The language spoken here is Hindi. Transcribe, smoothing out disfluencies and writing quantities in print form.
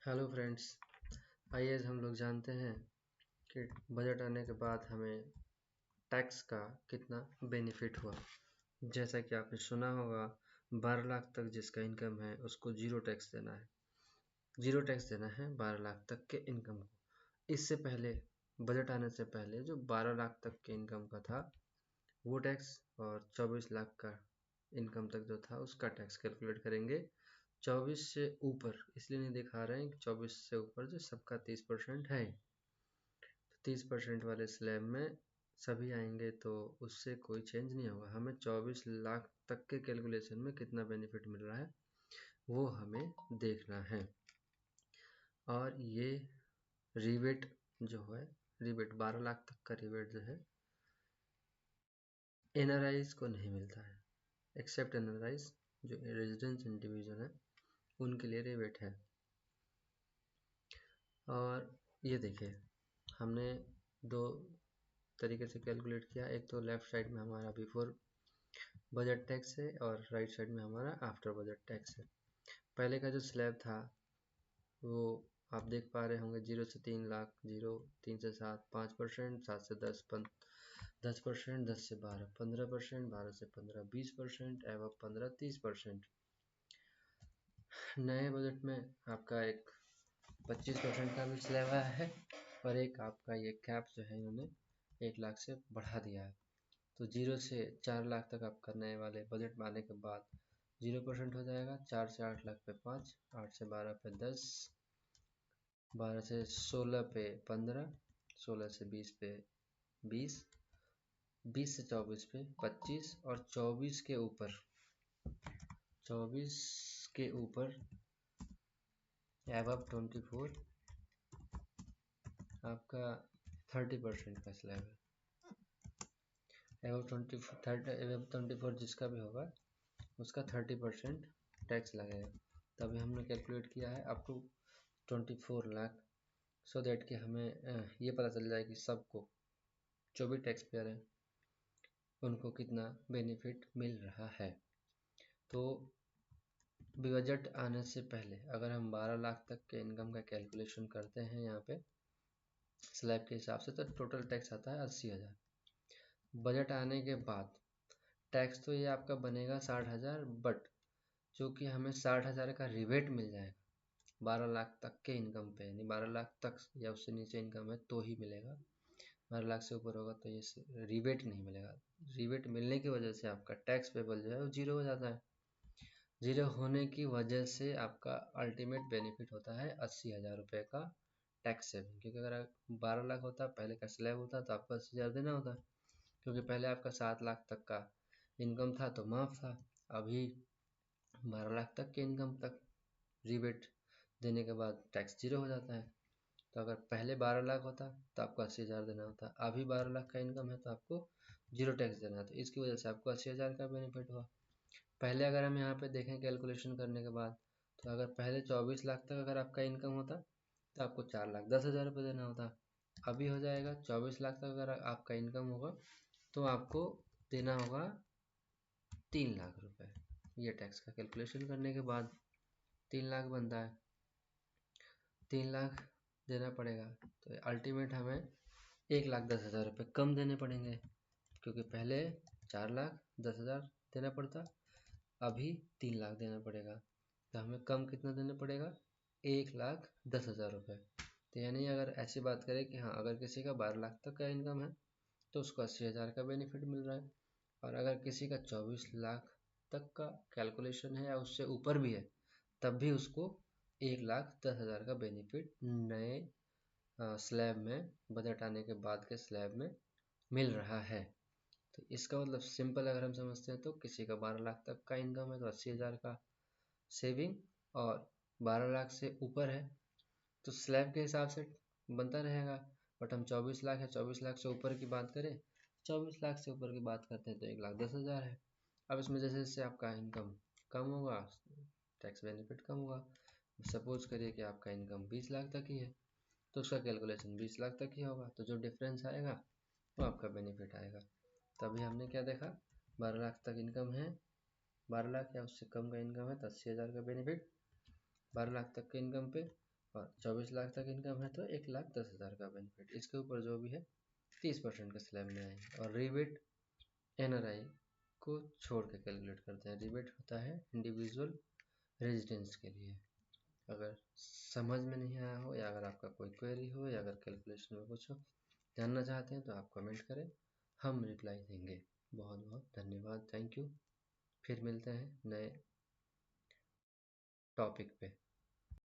हेलो फ्रेंड्स, आइए हम लोग जानते हैं कि बजट आने के बाद हमें टैक्स का कितना बेनिफिट हुआ। जैसा कि आपने सुना होगा, 12 लाख तक जिसका इनकम है उसको जीरो टैक्स देना है। जीरो टैक्स देना है 12 लाख तक के इनकम को। इससे पहले बजट आने से पहले जो 12 लाख तक के इनकम का था वो टैक्स, और 24 लाख का इनकम तक जो था उसका टैक्स कैलकुलेट करेंगे। 24 से ऊपर इसलिए नहीं दिखा रहे हैं कि 24 से ऊपर जो सबका 30% है, तो 30% वाले स्लैब में सभी आएंगे तो उससे कोई चेंज नहीं होगा। हमें 24 लाख तक के कैलकुलेशन में कितना बेनिफिट मिल रहा है वो हमें देखना है। और ये रिबेट जो है, रिबेट 12 लाख तक का रिबेट जो है एनआरआईज को नहीं मिलता है, एक्सेप्ट एनआरआईज जो रेजिडेंस इंडिविजुअल है उनके लिए रिबेट है। और ये देखिए, हमने दो तरीके से कैलकुलेट किया। एक तो लेफ्ट साइड में हमारा बिफोर बजट टैक्स है और राइट साइड में हमारा आफ्टर बजट टैक्स है। पहले का जो स्लैब था वो आप देख पा रहे होंगे, 0 से 3 लाख, 0, 3 से 7 5%, 7 से 10 10%, 10 से 12 15%, 12 से 15 20%, एवं 15 30%। नए बजट में आपका एक 25% का भी स्लैब आया है और एक आपका ये कैप जो है इन्होंने 1 लाख से बढ़ा दिया है। तो 0 से 4 लाख तक आपका नए वाले बजट में आने के बाद 0% हो जाएगा। 4 से 8 लाख पे 5, 8 से 12 पे 10, 12 से 16 पे 15, 16 से 20 पे 20, 20 से 24 पे 25, और 24 के ऊपर 24 के ऊपर एबव 24 आपका 30% का स्लैब है। एबव 24 जिसका भी होगा उसका 30% टैक्स लगेगा। तभी हमने कैलकुलेट किया है up to 24 lakh, so that कि हमें ये पता चल जाए कि सबको जो भी टैक्स पेयर है उनको कितना बेनिफिट मिल रहा है। तो बजट आने से पहले अगर हम 12 लाख तक के इनकम का कैलकुलेशन करते हैं यहाँ पे स्लैब के हिसाब से, तो टोटल टैक्स आता है 80,000। बजट आने के बाद टैक्स तो ये आपका बनेगा 60,000, बट चूँकि हमें 60,000 का रिबेट मिल जाएगा 12 लाख तक के इनकम पे, यानी 12 लाख तक या उससे नीचे इनकम है तो ही मिलेगा। 12 लाख से ऊपर होगा तो ये रिबेट नहीं मिलेगा। रिबेट मिलने की वजह से आपका टैक्स पेबल जो है वो जीरो हो जाता है। जीरो होने की वजह से आपका अल्टीमेट बेनिफिट होता है 80,000 रुपये का टैक्स सेविंग। क्योंकि अगर 12 लाख होता, पहले का स्लैब होता, तो आपको 80,000 देना होता, क्योंकि पहले आपका 7 लाख तक का इनकम था तो माफ़ था। अभी 12 लाख तक के इनकम तक रिबेट देने के बाद टैक्स जीरो हो जाता है। तो अगर पहले 12 लाख होता तो आपको 80,000 देना होता, अभी 12 लाख का इनकम है तो आपको जीरो टैक्स देना है। तो इसकी वजह से आपको 80,000 का बेनिफिट हुआ। पहले अगर हम यहाँ पे देखें कैलकुलेशन करने के बाद, तो अगर पहले 24 लाख तक अगर आपका इनकम होता तो आपको 4,10,000 रुपये देना होता। अभी हो जाएगा 24 लाख तक अगर आपका इनकम होगा तो आपको देना होगा 3 लाख रुपये। ये टैक्स का कैलकुलेशन करने के बाद 3 लाख बनता है, 3 लाख देना पड़ेगा। तो अल्टीमेट हमें 1,10,000 रुपये कम देने पड़ेंगे, क्योंकि पहले 4,10,000 देना पड़ता, अभी 3 लाख देना पड़ेगा। तो हमें कम कितना देना पड़ेगा? 1,10,000 रुपये। तो यानी अगर ऐसी बात करें कि हाँ, अगर किसी का 12 लाख तक का इनकम है तो उसको 80,000 का बेनिफिट मिल रहा है, और अगर किसी का 24 लाख तक का कैलकुलेशन है या उससे ऊपर भी है तब भी उसको 1,10,000 का बेनिफिट नए स्लैब में, बजट आने के बाद के स्लैब में मिल रहा है। तो इसका मतलब सिंपल अगर हम समझते हैं तो किसी का 12 लाख तक का इनकम है तो 80,000 का सेविंग, और 12 लाख से ऊपर है तो स्लैब के हिसाब से बनता रहेगा। बट हम 24 लाख है, 24 लाख से ऊपर की बात करें, 24 लाख से ऊपर की बात करते हैं तो 1,10,000 है। अब इसमें जैसे जैसे आपका इनकम कम होगा टैक्स बेनिफिट कम होगा। सपोज करिए कि आपका इनकम 20 लाख तक ही है तो उसका कैलकुलेशन 20 लाख तक ही होगा, तो जो डिफरेंस आएगा वो आपका बेनिफिट आएगा। तभी हमने क्या देखा, 12 लाख तक इनकम है, 12 लाख या उससे कम का इनकम है तो 80,000 का बेनिफिट 12 लाख तक के इनकम पे, और 24 लाख तक इनकम है तो 1,10,000 का बेनिफिट। इसके ऊपर जो भी है 30% का स्लैब में आएंगे। और रिबेट एनआरआई को छोड़ के कैलकुलेट करते हैं। रिबेट होता है इंडिविजुअल रेजिडेंस के लिए। अगर समझ में नहीं आया हो या अगर आपका कोई क्वेरी हो या अगर कैलकुलेशन में कुछ हो जानना चाहते हैं तो आप कमेंट करें, हम रिप्लाई देंगे। बहुत बहुत धन्यवाद, थैंक यू। फिर मिलते हैं नए टॉपिक पे।